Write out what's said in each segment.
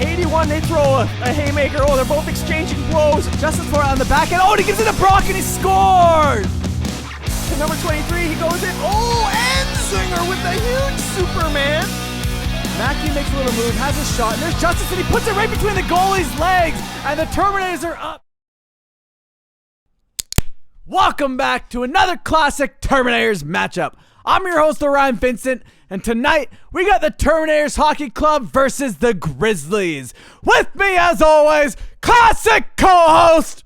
81, they throw a haymaker. Oh, they're both exchanging blows. Justice for it on the back end. Oh, and he gives it to Brock, and he scores! To number 23, he goes in. Oh, Enzinger with the huge Superman. Mackey makes a little move, has a shot, and there's Justice, and he puts it right between the goalie's legs, and the Terminators are up. Welcome back to another classic Terminators matchup. I'm your host, Orion Vincent, and tonight we got the Terminators Hockey Club versus the Grizzlies. With me, as always, classic co-host,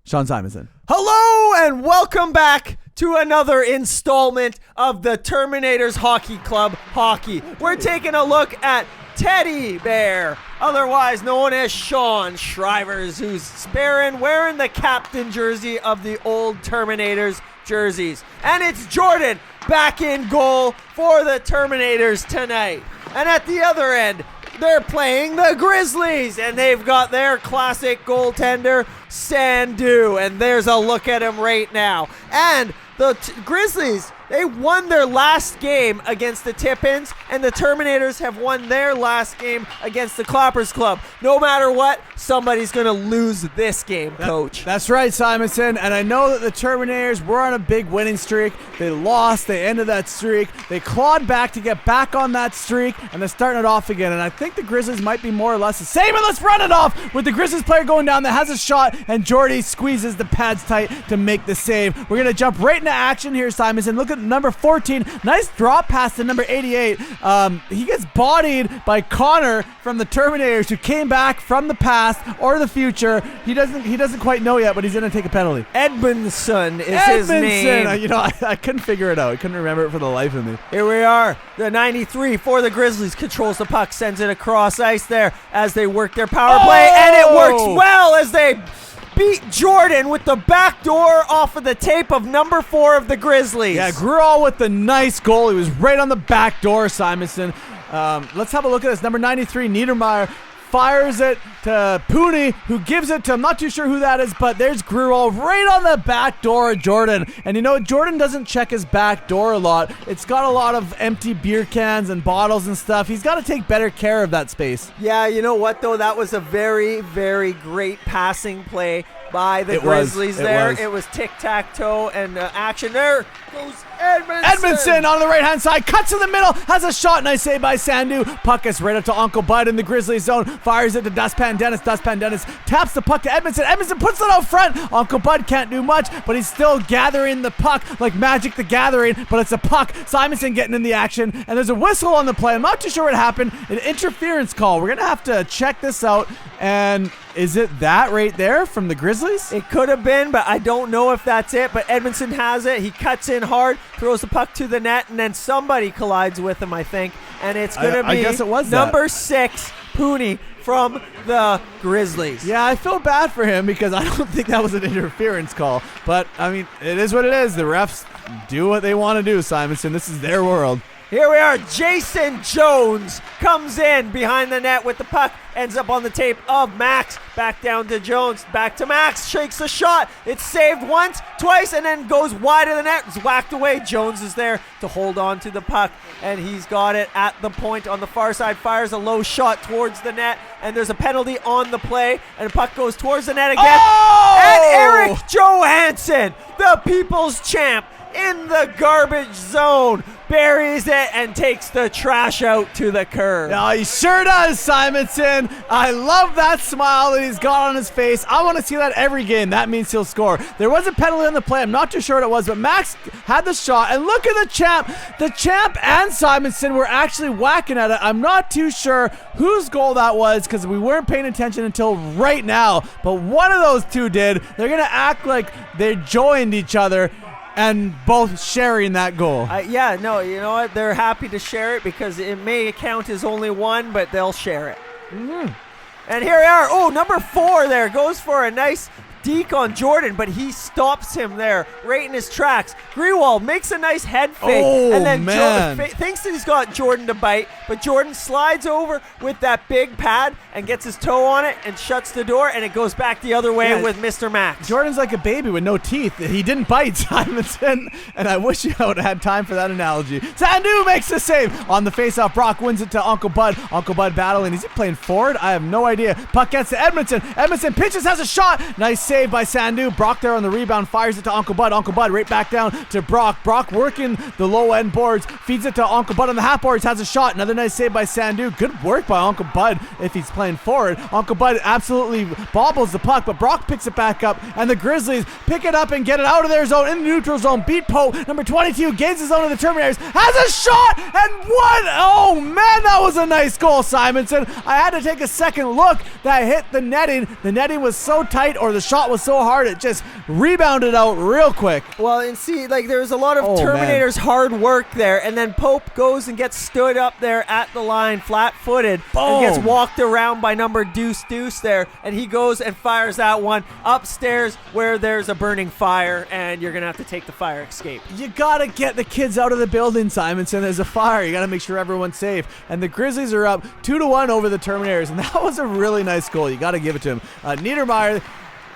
Sean Simonson. Hello, and welcome back to another installment of the Terminators Hockey Club Hockey. We're taking a look at Teddy Bear, otherwise known as Sean Shrivers, who's wearing the captain jersey of the old Terminators jerseys. And it's Jordan back in goal for the Terminators tonight. And at the other end, they're playing the Grizzlies, and they've got their classic goaltender, Sandu. And there's a look at him right now. And the Grizzlies, they won their last game against the Tippins, and the Terminators have won their last game against the Clappers Club. No matter what, somebody's going to lose this game, Coach. That's right, Simonson, and I know that the Terminators were on a big winning streak. They lost, they ended that streak. They clawed back to get back on that streak, and they're starting it off again, and I think the Grizzlies might be more or less the same, and let's run it off with the Grizzlies player going down that has a shot, and Jordy squeezes the pads tight to make the save. We're going to jump right into action here, Simonson. Look at number 14, nice drop pass to number 88. He gets bodied by Connor from the Terminators, who came back from the past or the future. He doesn't quite know yet, but he's going to take a penalty. Edmondson is his name. I couldn't figure it out. I couldn't remember it for the life of me. Here we are. The 93 for the Grizzlies controls the puck, sends it across ice there as they work their power play, and it works well as they beat Jordan with the back door off of the tape of number 4 of the Grizzlies. Yeah, Gruel with the nice goal. He was right on the back door, Simonson. Let's have a look at this. Number 93, Niedermeyer, fires it to Pooney, who gives it to, I'm not too sure who that is, but there's Gruel right on the back door of Jordan. And you know, Jordan doesn't check his back door a lot. It's got a lot of empty beer cans and bottles and stuff. He's got to take better care of that space. Yeah, you know what, though? That was a very, very great passing play by the Grizzlies there. It was tic-tac-toe and action. There goes Edmondson on the right-hand side, cuts in the middle, has a shot, nice save by Sandu. Puck is right up to Uncle Bud in the Grizzlies zone, fires it to Dustpan Dennis. Dustpan Dennis taps the puck to Edmondson. Edmondson puts it out front. Uncle Bud can't do much, but he's still gathering the puck like Magic the Gathering, but it's a puck. Simonson getting in the action, and there's a whistle on the play. I'm not too sure what happened. An interference call. We're going to have to check this out, and is it that right there from the Grizzlies? It could have been, but I don't know if that's it. But Edmondson has it. He cuts in hard, throws the puck to the net, and then somebody collides with him, I think. And it's going to be I guess it was number 6, Pooney, from the Grizzlies. Yeah, I feel bad for him because I don't think that was an interference call. But, I mean, it is what it is. The refs do what they want to do, Simonson. This is their world. Here we are. Jason Jones comes in behind the net with the puck. Ends up on the tape of Max. Back down to Jones. Back to Max. Shakes the shot. It's saved once, twice, and then goes wide of the net. It's whacked away. Jones is there to hold on to the puck, and he's got it at the point on the far side. Fires a low shot towards the net, and there's a penalty on the play, and the puck goes towards the net again. And Eric Johansson, the people's champ, in the garbage zone, buries it and takes the trash out to the curb. No, he sure does, Simonson. I love that smile that he's got on his face. I want to see that every game. That means he'll score. There was a penalty on the play. I'm not too sure what it was, but Max had the shot. And look at the champ. The champ and Simonson were actually whacking at it. I'm not too sure whose goal that was because we weren't paying attention until right now. But one of those two did. They're going to act like they joined each other and both sharing that goal. Yeah, no, you know what? They're happy to share it because it may count as only one, but they'll share it. Mm-hmm. And here we are. Oh, number 4 there goes for a nice deke on Jordan, but he stops him there right in his tracks. Greenwald makes a nice head fake, and then thinks that he's got Jordan to bite, but Jordan slides over with that big pad and gets his toe on it and shuts the door, and it goes back the other way with Mr. Max. Jordan's like a baby with no teeth. He didn't bite, Simonson, and I wish you would have had time for that analogy. Sandu makes the save on the faceoff. Brock wins it to Uncle Bud. Uncle Bud battling. Is he playing forward? I have no idea. Puck gets to Edmondson. Edmondson pitches, has a shot. Nice save by Sandu. Brock there on the rebound, fires it to Uncle Bud. Uncle Bud right back down to Brock. Brock working the low end boards, feeds it to Uncle Bud on the half boards, has a shot. Another nice save by Sandu. Good work by Uncle Bud if he's playing forward. Uncle Bud absolutely bobbles the puck, but Brock picks it back up, and the Grizzlies pick it up and get it out of their zone in the neutral zone. Beat Pope. Number 22 gains his zone of the Terminators, has a shot, and what? Oh man, that was a nice goal, Simonson. I had to take a second look. That hit the netting. The netting was so tight, or the shot was so hard, it just rebounded out real quick. Well, and see, like, there was a lot of Terminators' hard work there, and then Pope goes and gets stood up there at the line, flat-footed, and gets walked around by number Deuce there, and he goes and fires that one upstairs where there's a burning fire, and you're gonna have to take the fire escape. You gotta get the kids out of the building, Simonson. There's a fire. You gotta make sure everyone's safe. And the Grizzlies are up 2-1 over the Terminators, and that was a really nice goal. You gotta give it to him. Niedermeyer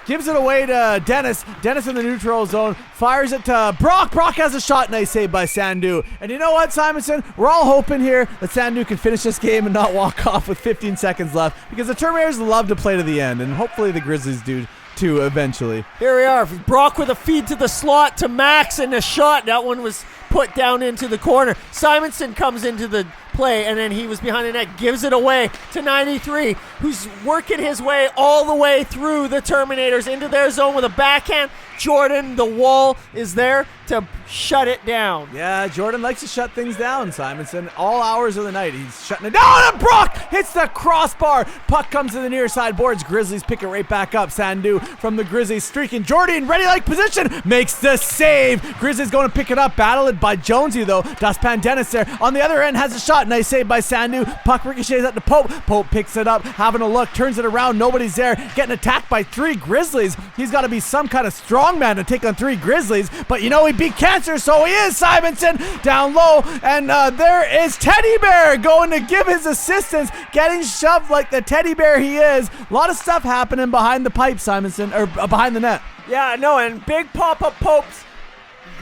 gives it away to Dennis. Dennis in the neutral zone. Fires it to Brock. Brock has a shot. Nice save by Sandu. And you know what, Simonson? We're all hoping here that Sandu can finish this game and not walk off with 15 seconds left, because the Terminators love to play to the end, and hopefully the Grizzlies do too eventually. Here we are. Brock with a feed to the slot to Max, and a shot. That one was put down into the corner. Simonson comes into the play, and then he was behind the net, gives it away to 93, who's working his way all the way through the Terminators into their zone with a backhand. Jordan, the wall, is there to shut it down. Yeah, Jordan likes to shut things down, Simonson. All hours of the night, he's shutting it down, and Brock hits the crossbar. Puck comes to the near side boards. Grizzlies pick it right back up. Sandu from the Grizzlies streaking. Jordan, ready-like position, makes the save. Grizzlies going to pick it up, battled by Jonesy, though. Daspan Dennis there on the other end has a shot. Nice save by Sandu. Puck ricochets out to Pope. Pope picks it up, having a look, turns it around. Nobody's there. Getting attacked by 3 Grizzlies. He's got to be some kind of strongman to take on 3 Grizzlies. But you know he beat cancer, so he is. Simonson down low, and there is Teddy Bear going to give his assistance, getting shoved like the teddy bear he is. A lot of stuff happening behind the pipe, Simonson, or behind the net. Yeah, no, and big pop-up Pope's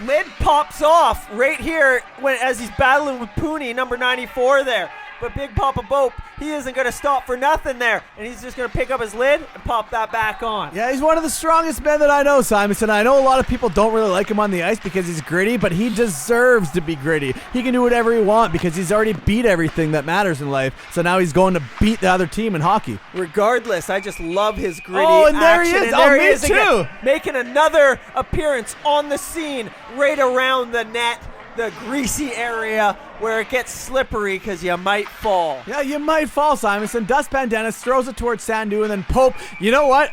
lid pops off right here as he's battling with Pooney, number 94 there. But Big Papa Pope, he isn't going to stop for nothing there, and he's just going to pick up his lid and pop that back on. Yeah, he's one of the strongest men that I know, Simonson. I know a lot of people don't really like him on the ice because he's gritty, but he deserves to be gritty. He can do whatever he wants because he's already beat everything that matters in life, so now he's going to beat the other team in hockey. Regardless, I just love his gritty and there action. he is. And there he me is too. Again, making another appearance on the scene right around the net, the greasy area where it gets slippery because you might fall. Yeah, you might fall, Simonson. Dustpan Dennis throws it towards Sandu, and then Pope, you know what?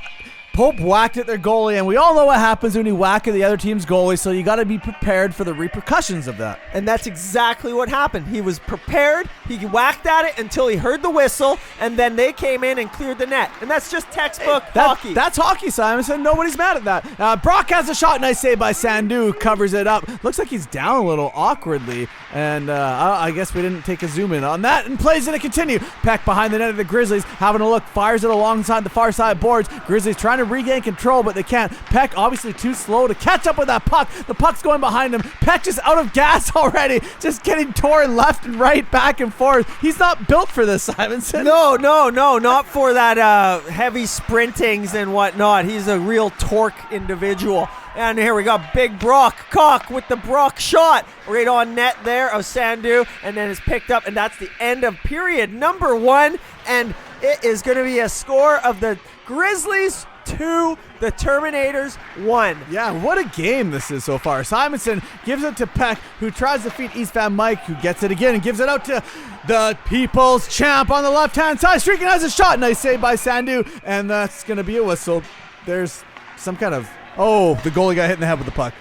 Pope whacked at their goalie, and we all know what happens when you whack at the other team's goalie, so you got to be prepared for the repercussions of that. And that's exactly what happened. He was prepared, he whacked at it until he heard the whistle, and then they came in and cleared the net. And that's just textbook hockey. That's hockey, Simonson. Nobody's mad at that. Brock has a shot. Nice save by Sandu. Covers it up. Looks like he's down a little awkwardly, and I guess we didn't take a zoom in on that, and plays it to continue. Peck behind the net of the Grizzlies, having a look, fires it alongside the far side boards. Grizzlies trying to regain control, but they can't. Peck obviously too slow to catch up with that puck. The puck's going behind him. Peck just out of gas already, just getting torn left and right, back and forth. He's not built for this, Simonson. No, not for that heavy sprintings and whatnot. He's a real torque individual. And here we got Big Brock Cock with the Brock shot right on net there of Sandu, and then it's picked up, and that's the end of period number 1, and it is going to be a score of the Grizzlies 2, the Terminators 1. Yeah, what a game this is so far. Simonson gives it to Peck, who tries to feed East Van Mike, who gets it again and gives it out to the People's Champ on the left-hand side. Streaking has a shot. Nice save by Sandu, and that's going to be a whistle. There's some kind of... Oh, the goalie got hit in the head with the puck.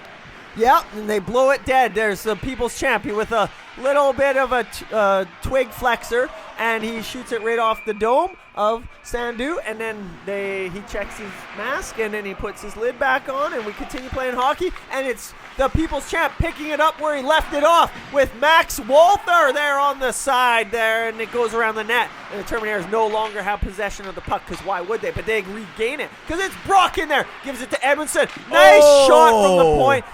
Yeah, and they blow it dead. There's the People's Champion with a little bit of a twig flexor, and he shoots it right off the dome of Sandu, and then he checks his mask, and then he puts his lid back on, and we continue playing hockey, and it's the People's Champ picking it up where he left it off with Max Walther there on the side there, and it goes around the net, and the Terminators no longer have possession of the puck, because why would they? But they regain it, because it's Brock in there, gives it to Edmondson. Nice shot from the point.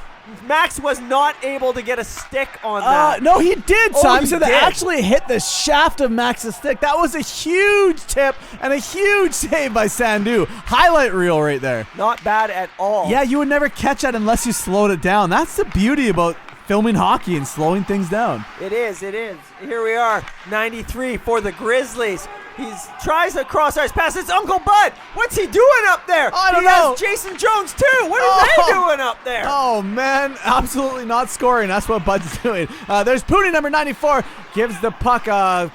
Max was not able to get a stick on that. No, he did, Simonson. He did. That actually hit the shaft of Max's stick. That was a huge tip and a huge save by Sandu. Highlight reel right there. Not bad at all. Yeah, you would never catch that unless you slowed it down. That's the beauty about filming hockey and slowing things down. It is. Here we are, 93 for the Grizzlies. He tries a cross-ice pass. It's Uncle Bud. What's he doing up there? I don't know. He has Jason Jones, too. What are they doing up there? Oh, man. Absolutely not scoring. That's what Bud's doing. There's Pooney, number 94. Gives the puck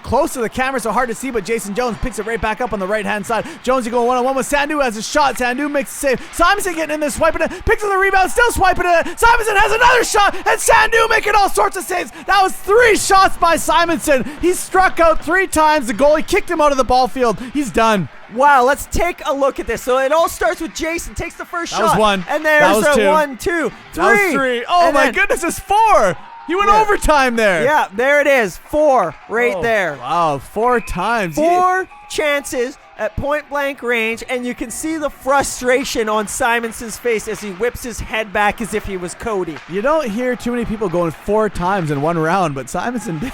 close to the camera, so hard to see, but Jason Jones picks it right back up on the right-hand side. Jonesy going one-on-one with Sandu, has a shot. Sandu makes a save. Simonson getting in there, swiping it. Picks up the rebound, still swiping it. Simonson has another shot, and Sandu making all sorts of saves. That was 3 shots by Simonson. He struck out 3 times. The goalie kicked him out of the ball field. He's done. Wow, let's take a look at this. So it all starts with Jason takes the first shot. That was 1. And there's that was 2. 1, 2, 3. That was 3. Oh, and my goodness, it's 4. He went overtime there. Yeah, there it is. 4 right there. Wow, 4 times. 4 chances at point-blank range, and you can see the frustration on Simonson's face as he whips his head back as if he was Cody. You don't hear too many people going 4 times in one round, but Simonson did.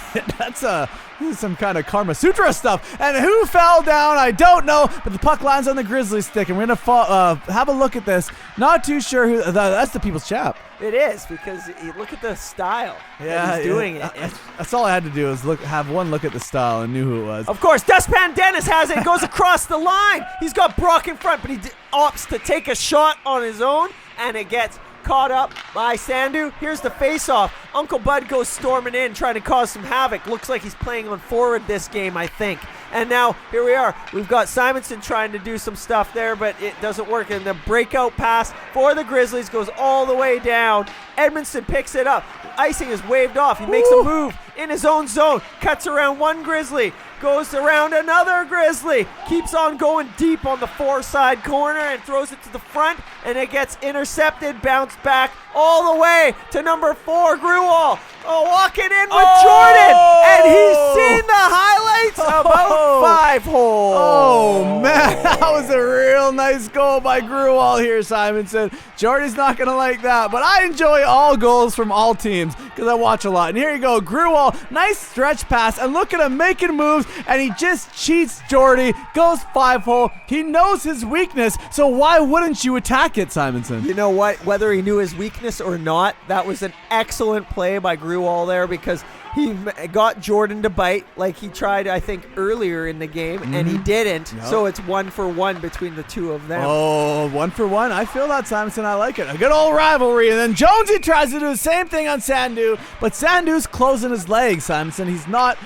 This is some kind of Karma Sutra stuff. And who fell down? I don't know, but the puck lands on the Grizzlies stick, and we're going to have a look at this. Not too sure who. That's the People's Champ. It is, because you look at the style that he's doing it. That's all I had to do is have one look at the style and knew who it was. Of course, Dustpan Dennis has it. It goes across the line. He's got Brock in front, but he opts to take a shot on his own, and it gets caught up by Sandu. Here's the face-off. Uncle Bud goes storming in, trying to cause some havoc. Looks like he's playing on forward this game, I think. And now, here we are. We've got Simonson trying to do some stuff there, but it doesn't work. And the breakout pass for the Grizzlies goes all the way down. Edmondson picks it up. Icing is waved off. He makes a move in his own zone. Cuts around one Grizzly. Goes around another Grizzly. Keeps on going deep on the far side corner and throws it to the front. And it gets intercepted, bounced back all the way to number 4, Gruwall. Walking in with Jordan. And he's seen the highlights about 5-hole. Oh, man. That was a real nice goal by Gruwall here, Simonson. Jordan's not going to like that, but I enjoy all goals from all teams because I watch a lot. And here you go, Gruwall, nice stretch pass, and look at him making moves, and he just cheats Jordy, goes 5-hole. He knows his weakness, so why wouldn't you attack it, Simonson? You know what? Whether he knew his weakness or not, that was an excellent play by Gruwall there, because he got Jordan to bite like he tried, I think, earlier in the game, and he didn't. Nope. So it's 1-for-1 between the two of them. Oh, 1-for-1. I feel that, Simonson. I like it. A good old rivalry. And then Jonesy tries to do the same thing on Sandu, but Sandu's closing his legs, Simonson. He's not...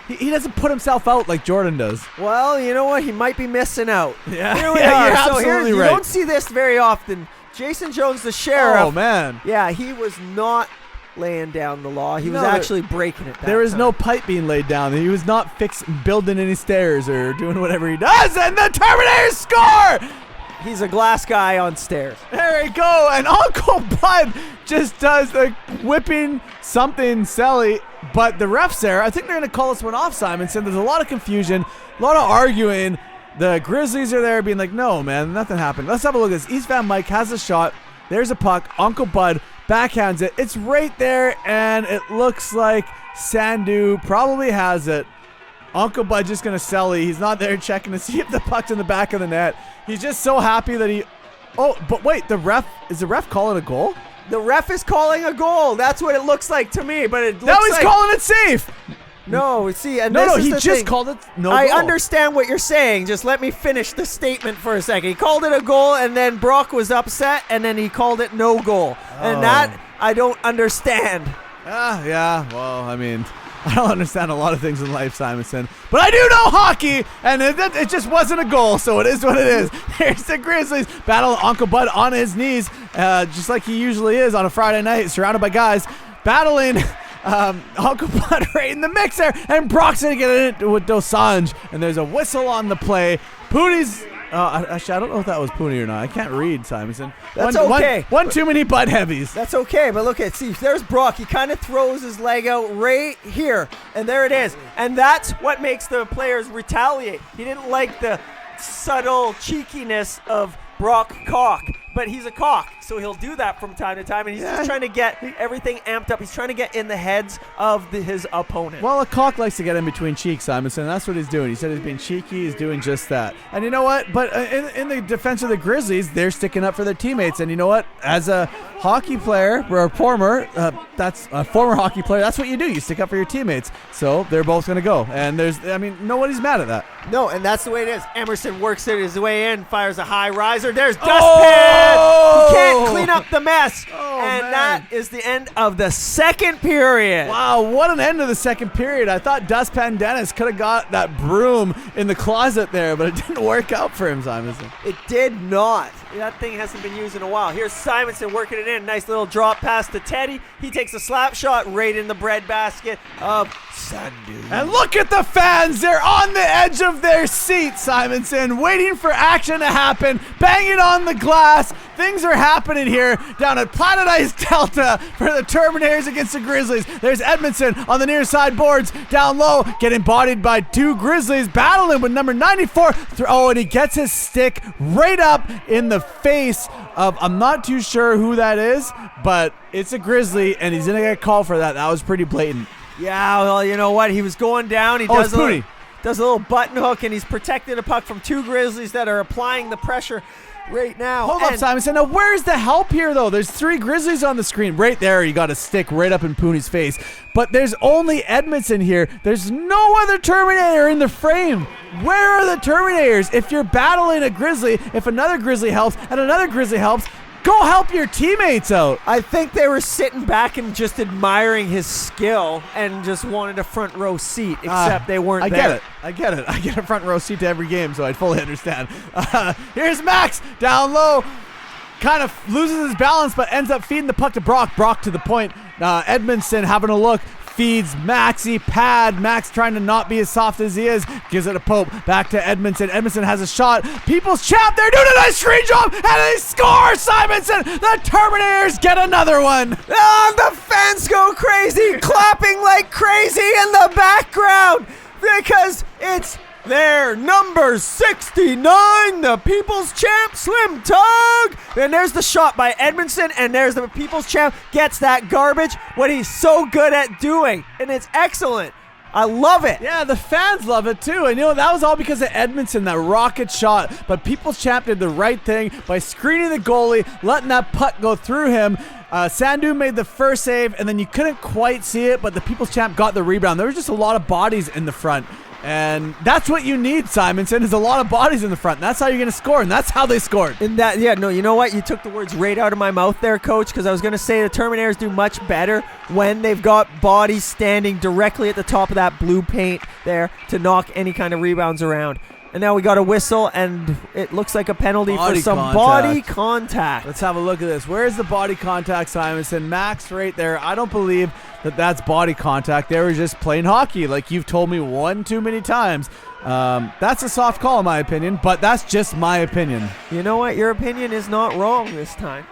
He doesn't put himself out like Jordan does. Well, you know what? He might be missing out. Yeah, here we yeah, are. you're So absolutely you right. don't see this very often. Jason Jones, the sheriff. Oh, man. Yeah, he was not laying down the law. He was actually breaking it. There is no pipe being laid down. He was not building any stairs or doing whatever he does, and the Terminators score! He's a glass guy on stairs. There we go, and Uncle Bud just does the whipping something Celly, but the refs there, I think they're going to call this one off, Simonson. There's a lot of confusion, a lot of arguing. The Grizzlies are there being like, no, man, nothing happened. Let's have a look at this. East Van Mike has a shot. There's a puck. Uncle Bud backhands it. It's right there, and it looks like Sandu probably has it. Uncle Bud just going to Celly. He's not there checking to see if the puck's in the back of the net. He's just so happy that he... Oh, but wait, is the ref calling a goal? The ref is calling a goal. That's what it looks like to me, but it looks now he's calling it safe. No, see, and no, this he is the just thing. called it no I goal. understand what you're saying. Just let me finish the statement for a second. He called it a goal, and then Brock was upset, and then he called it no goal. And that I don't understand. Yeah, well, I mean, I don't understand a lot of things in life, Simonson, but I do know hockey, and it just wasn't a goal, so it is what it is. Here's the Grizzlies battling Uncle Bud on his knees, just like he usually is on a Friday night, surrounded by guys, battling Uncle Bud right in the mix there, and Brock's gonna get it with Dosanjh, and there's a whistle on the play. Pooney's actually, I don't know if that was Pooney or not. I can't read, Simonson. That's okay. One too many Bud heavies. That's okay, but look at, see, there's Brock. He kind of throws his leg out right here, and there it is. And that's what makes the players retaliate. He didn't like the subtle cheekiness of Brock Cock, but he's a cock, so he'll do that from time to time, and he's just trying to get everything amped up. He's trying to get in the heads of his opponent. Well, a cock likes to get in between cheeks, Simonson. That's what he's doing. He said he's being cheeky. He's doing just that. And you know what? But in the defense of the Grizzlies, they're sticking up for their teammates. And you know what? As a hockey player, or a former hockey player, that's what you do. You stick up for your teammates. So they're both going to go. And nobody's mad at that. No, and that's the way it is. Emerson works it his way in, fires a high riser. There's Dustpan. He can't clean up the mess. That is the end of the second period. Wow, what an end of the second period. I thought Dustpan Dennis could have got that broom in the closet there, but it didn't work out for him, Simonson. It did not. That thing hasn't been used in a while. Here's Simonson working it in. Nice little drop pass to Teddy. He takes a slap shot right in the breadbasket of Sandu. And look at the fans. They're on the edge of their seat, Simonson, waiting for action to happen, banging on the glass. Things are happening here down at Planet Ice Delta for the Terminators against the Grizzlies. There's Edmondson on the near side boards, down low, getting bodied by two Grizzlies, battling with number 94. And he gets his stick right up in the face of, I'm not too sure who that is, but it's a Grizzly, and he's gonna get called for that. That was pretty blatant. Yeah, well, you know what? He was going down. He does a little button hook, and he's protecting the puck from two Grizzlies that are applying the pressure right now. Hold up, Simonson. Now, where's the help here, though? There's three Grizzlies on the screen. Right there, you got a stick right up in Pooney's face. But there's only Edmondson here. There's no other Terminator in the frame. Where are the Terminators? If you're battling a Grizzly, if another Grizzly helps and another Grizzly helps, go help your teammates out. I think they were sitting back and just admiring his skill and just wanted a front row seat, except they weren't there. I get it. I get a front row seat to every game, so I fully understand. Here's Max down low. Kind of loses his balance, but ends up feeding the puck to Brock. Brock to the point. Edmondson having a look. Feeds Maxi pad. Max trying to not be as soft as he is. Gives it a poke. Back to Edmondson. Edmondson has a shot. People's Champ. They're doing a nice screen job. And they score, Simonson. The Terminators get another one. The fans go crazy. Clapping like crazy in the background. Because it's their number 69, the People's Champ, Slim Tug. And there's the shot by Edmondson, and there's the People's Champ gets that garbage, what he's so good at doing, and it's excellent. I love it. Yeah, the fans love it too. And that was all because of Edmondson, that rocket shot. But People's Champ did the right thing by screening the goalie, letting that puck go through him. Sandu made the first save, and then you couldn't quite see it, but the People's Champ got the rebound. There was just a lot of bodies in the front. And that's what you need, Simonson, is a lot of bodies in the front. And that's how you're going to score, and that's how they scored. You know what? You took the words right out of my mouth there, Coach, because I was going to say the Terminators do much better when they've got bodies standing directly at the top of that blue paint there to knock any kind of rebounds around. And now we got a whistle, and it looks like a penalty for some body contact. Let's have a look at this. Where's the body contact, Simonson? Max right there. I don't believe that that's body contact. They were just playing hockey, like you've told me one too many times. That's a soft call, in my opinion, but that's just my opinion. You know what? Your opinion is not wrong this time.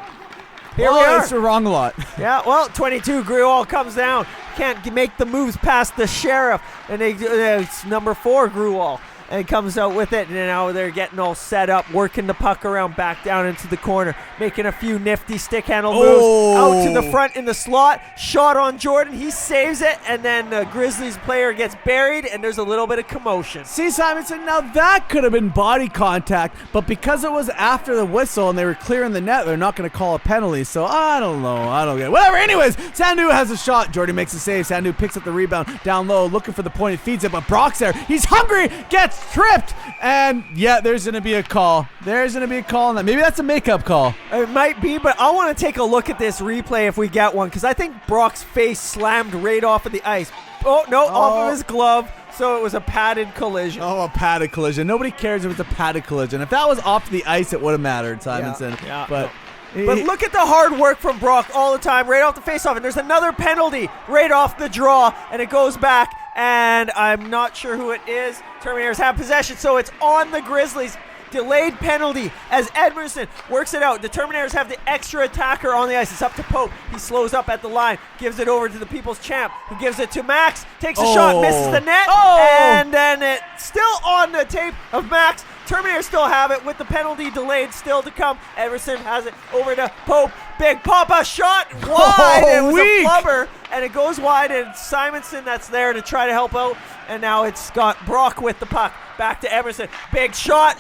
Here we are. It's wrong a lot. Yeah, well, 22, Gruwall comes down. Can't make the moves past the Sheriff. And it's number 4, Gruwall. And comes out with it, and now they're getting all set up, working the puck around back down into the corner, making a few nifty stick handle moves out to the front in the slot. Shot on Jordan, he saves it, and then the Grizzlies player gets buried, and there's a little bit of commotion. See, Simonson, now that could have been body contact, but because it was after the whistle and they were clearing the net, they're not going to call a penalty, so I don't know. I don't get it. Whatever, anyways, Sandu has a shot. Jordan makes a save. Sandu picks up the rebound down low, looking for the point. He feeds it, but Brock's there. He's hungry, gets tripped. And yeah, there's going to be a call. There's going to be a call on that. Maybe that's a makeup call. It might be, but I want to take a look at this replay if we get one, because I think Brock's face slammed right off of the ice. Oh, no, off of his glove. So it was a padded collision. Oh, a padded collision. Nobody cares if it's a padded collision. If that was off the ice, it would have mattered, Simonson. Yeah. But look at the hard work from Brock all the time, right off the faceoff. And there's another penalty right off the draw, and it goes back. And I'm not sure who it is. Terminators have possession, so it's on the Grizzlies. Delayed penalty as Edmondson works it out. The Terminators have the extra attacker on the ice. It's up to Pope. He slows up at the line, gives it over to the People's Champ, who gives it to Max, takes a shot, misses the net, and then it's still on the tape of Max. Terminators still have it with the penalty delayed still to come. Everson has it over to Pope. Big Papa shot wide. It was a flubber, and it goes wide, and Simonson that's there to try to help out. And now it's got Brock with the puck. Back to Emerson. Big shot,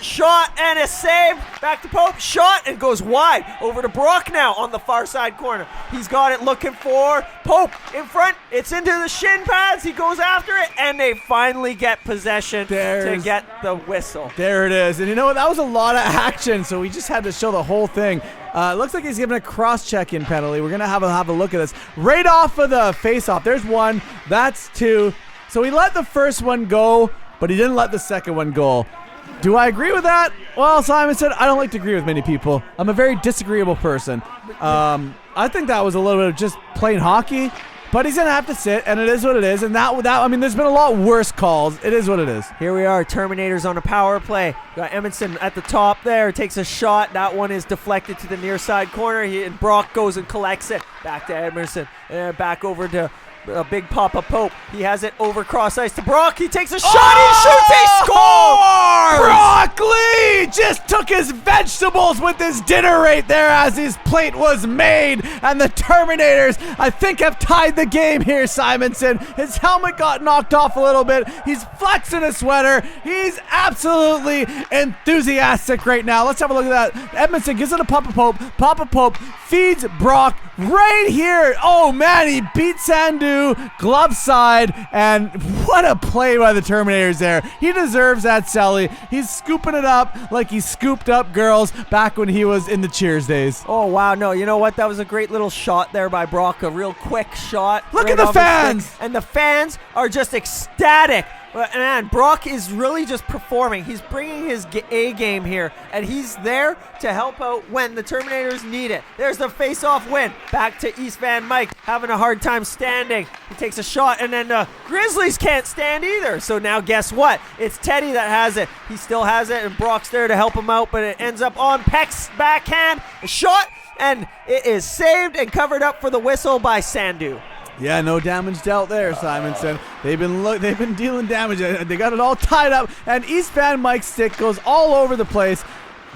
and a save. Back to Pope, shot, and goes wide. Over to Brock now on the far side corner. He's got it looking for Pope in front. It's into the shin pads. He goes after it, and they finally get possession to get the whistle. There it is. And you know what? That was a lot of action, so we just had to show the whole thing. It looks like he's giving a cross-check-in penalty. We're going to have a look at this. Right off of the face-off. There's one. That's two. So he let the first one go, but he didn't let the second one go. Do I agree with that? Well, Simon said I don't like to agree with many people. I'm a very disagreeable person. I think that was a little bit of just plain hockey, but he's going to have to sit, and it is what it is. And that I mean, there's been a lot worse calls. It is what it is. Here we are, Terminators on a power play. Got Edmondson at the top there, takes a shot. That one is deflected to the near side corner. And Brock goes and collects it. Back to Edmondson, back over to Big Papa Pope. He has it over cross ice to Brock. He takes a shot. He shoots. He scores. Brock Lee just took his vegetables with his dinner right there as his plate was made. And the Terminators, I think, have tied the game here, Simonson. His helmet got knocked off a little bit. He's flexing his sweater. He's absolutely enthusiastic right now. Let's have a look at that. Edmondson gives it to Papa Pope. Papa Pope feeds Brock right here. Oh, man, he beat Sandu glove side, and what a play by the Terminators there. He deserves that, Celly. He's scooping it up like he scooped up girls back when he was in the Cheers days. Oh, wow. No, you know what? That was a great little shot there by Brock. A real quick shot. Look at the fans. And the fans are just ecstatic. Man, Brock is really just performing. He's bringing his A game here, and he's there to help out when the Terminators need it. There's the face-off win. Back to East Van Mike, having a hard time standing. He takes a shot, and then the Grizzlies can't stand either. So now guess what? It's Teddy that has it. He still has it, and Brock's there to help him out, but it ends up on Peck's backhand. A shot, and it is saved and covered up for the whistle by Sandu. Yeah, no damage dealt there, Simonson. They've been dealing damage. They got it all tied up, and East Van Mike's stick goes all over the place.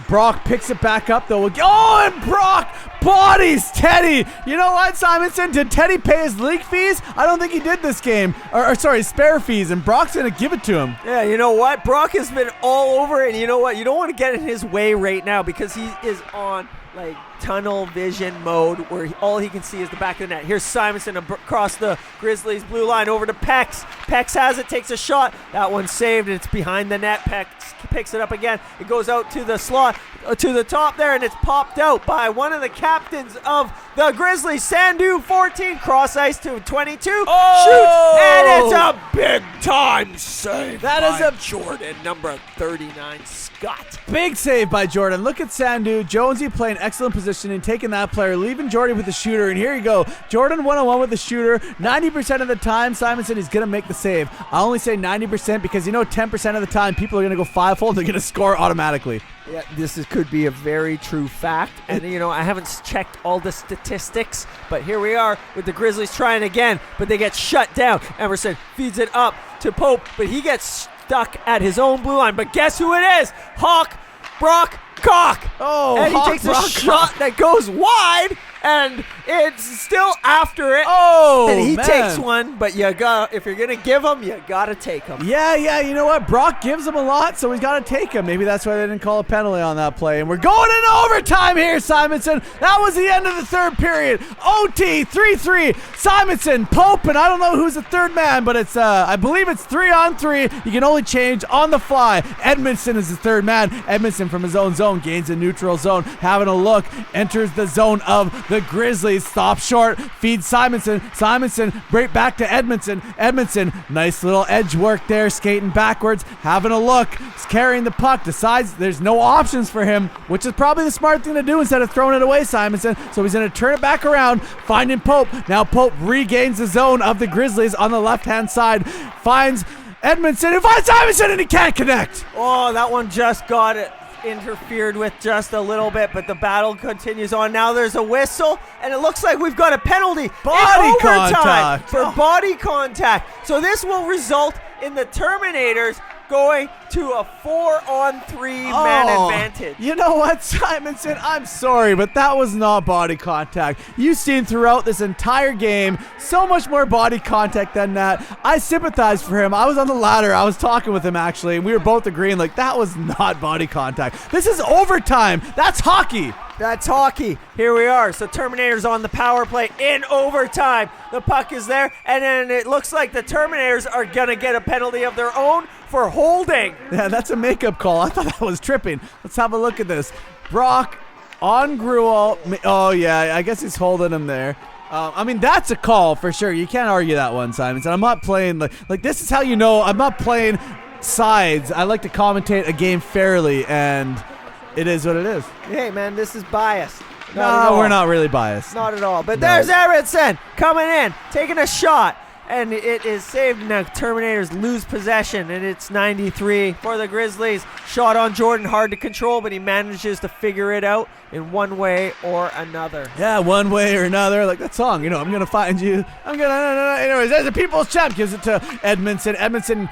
Brock picks it back up, though. Oh, and Brock bodies Teddy. You know what, Simonson? Did Teddy pay his league fees? I don't think he did this game. Or sorry, spare fees, and Brock's going to give it to him. Yeah, you know what? Brock has been all over it, and you know what? You don't want to get in his way right now because he is on, like, tunnel vision mode where all he can see is the back of the net. Here's Simonson across the Grizzlies blue line over to Pex. Pex has it, takes a shot. That one's saved, and it's behind the net. Pex picks it up again. It goes out to the slot, to the top there, and it's popped out by one of the captains of the Grizzlies, Sandu, 14, cross ice to 22, shoots, and it's a big time save. That is a Jordan, number 39, Scott. Big save by Jordan. Look at Sandu. Jonesy playing excellent positioning, taking that player, leaving Jordan with the shooter, and here you go. Jordan one-on-one with the shooter. 90% of the time, Simonson is going to make the save. I only say 90% because, you know, 10% of the time, people are going to go fivefold. They're going to score automatically. Yeah, could be a very true fact. And, you know, I haven't checked all the statistics, but here we are with the Grizzlies trying again, but they get shut down. Emerson feeds it up to Pope, but he gets stuck at his own blue line. But guess who it is? Hawk, Brock, Cock. Oh, and he takes a shot that goes wide, and it's still after it. Oh, and he man. takes one, but if you're gonna give him, you gotta take him. Yeah, you know what? Brock gives him a lot, so he's got to take him. Maybe that's why they didn't call a penalty on that play. And we're going into overtime here, Simonson. That was the end of the third period. OT, 3-3. Simonson, Pope, and I don't know who's the third man, but it's I believe it's 3-on-3. You can only change on the fly. Edmondson is the third man. Edmondson from his own zone gains a neutral zone. Having a look, enters the zone of the Grizzlies. Stop short, feeds Simonson. Simonson, right back to Edmondson. Edmondson, nice little edge work there, skating backwards. Having a look, he's carrying the puck. Decides there's no options for him, which is probably the smart thing to do instead of throwing it away, Simonson. So he's going to turn it back around, finding Pope. Now Pope regains the zone of the Grizzlies on the left-hand side. Finds Edmondson, who finds Simonson, and he can't connect. Oh, that one just got it interfered with just a little bit, but the battle continues on. Now there's a whistle, and it looks like we've got a penalty Body in overtime contact. for body contact. So this will result in the Terminators going to a 4-on-3 man advantage. You know what, Simonson? I'm sorry, but that was not body contact. You've seen throughout this entire game so much more body contact than that. I sympathize for him. I was on the ladder. I was talking with him, actually, and we were both agreeing, like, that was not body contact. This is overtime. That's hockey. That's hockey. Here we are. So Terminators on the power play in overtime. The puck is there, and then it looks like the Terminators are going to get a penalty of their own for holding. Yeah, that's a makeup call. I thought that was tripping. Let's have a look at this. Brock on Gruel. Oh, yeah, I guess he's holding him there. I mean, that's a call for sure. You can't argue that one, Simonson. I'm not playing like this is how you know I'm not playing sides. I like to commentate a game fairly, and it is what it is. Hey, man, this is bias. No, we're not really biased. Not at all. But there's Vincent coming in, taking a shot, and it is saved. Now Terminators lose possession, and it's 93 for the Grizzlies. Shot on Jordan, hard to control, but he manages to figure it out in one way or another. Yeah, one way or another. Like that song, I'm going to find you. Anyways, there's a People's Champ. Gives it to Edmondson. Edmondson,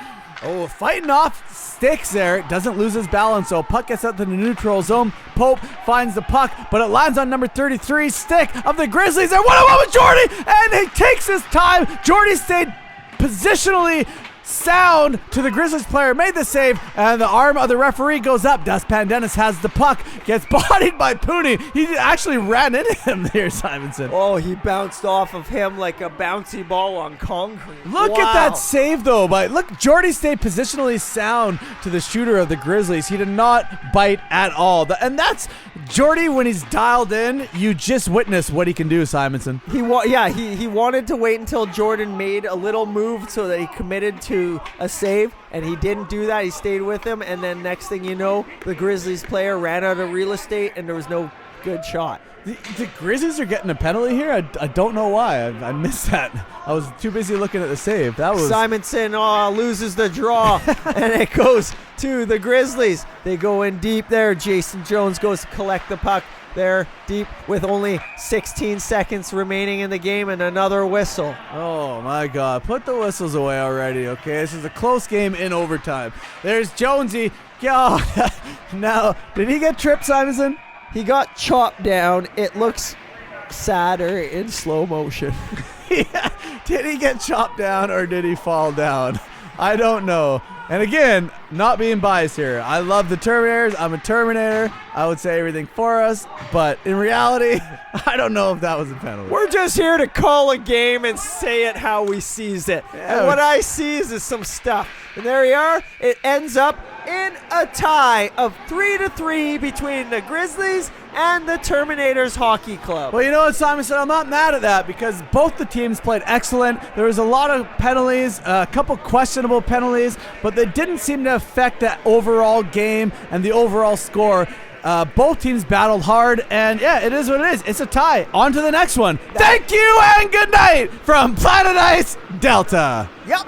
fighting off sticks there. Doesn't lose his balance, so puck gets out to the neutral zone. Pope finds the puck, but it lands on number 33 stick of the Grizzlies. And 1-on-1 with Jordy, and he takes his time. Jordy stayed positionally sound to the Grizzlies player, made the save, and the arm of the referee goes up. Das Pandenis has the puck, gets bodied by Pooney. He actually ran into him there, Simonson. Oh, he bounced off of him like a bouncy ball on concrete. Look at that save, though. Look, Jordy stayed positionally sound to the shooter of the Grizzlies. He did not bite at all. And that's Jordy when he's dialed in. You just witness what he can do, Simonson. He wanted to wait until Jordan made a little move so that he committed to a save, and he didn't do that. He stayed with him, and then next thing you know, the Grizzlies player ran out of real estate, and there was no good shot. The Grizzlies are getting a penalty here? I don't know why. I missed that. I was too busy looking at the save. That was Simonson loses the draw, and it goes to the Grizzlies. They go in deep there. Jason Jones goes to collect the puck there deep with only 16 seconds remaining in the game, and another whistle. Oh my God. Put the whistles away already, okay? This is a close game in overtime. There's Jonesy. God. Now, did he get tripped, Simonson? He got chopped down. It looks sadder in slow motion. Yeah. Did he get chopped down or did he fall down? I don't know. And again, not being biased here. I love the Terminators. I'm a Terminator. I would say everything for us. But in reality, I don't know if that was a penalty. We're just here to call a game and say it how we sees it. Yeah. And what I sees is some stuff. And there we are. It ends up in a tie of 3-3 between the Grizzlies and the Terminators Hockey Club. Well, you know what, Simonson? I'm not mad at that because both the teams played excellent. There was a lot of penalties, a couple questionable penalties, but they didn't seem to affect the overall game and the overall score. Both teams battled hard, and yeah, it is what it is. It's a tie. On to the next one. Thank you and good night from Planet Ice Delta. Yep.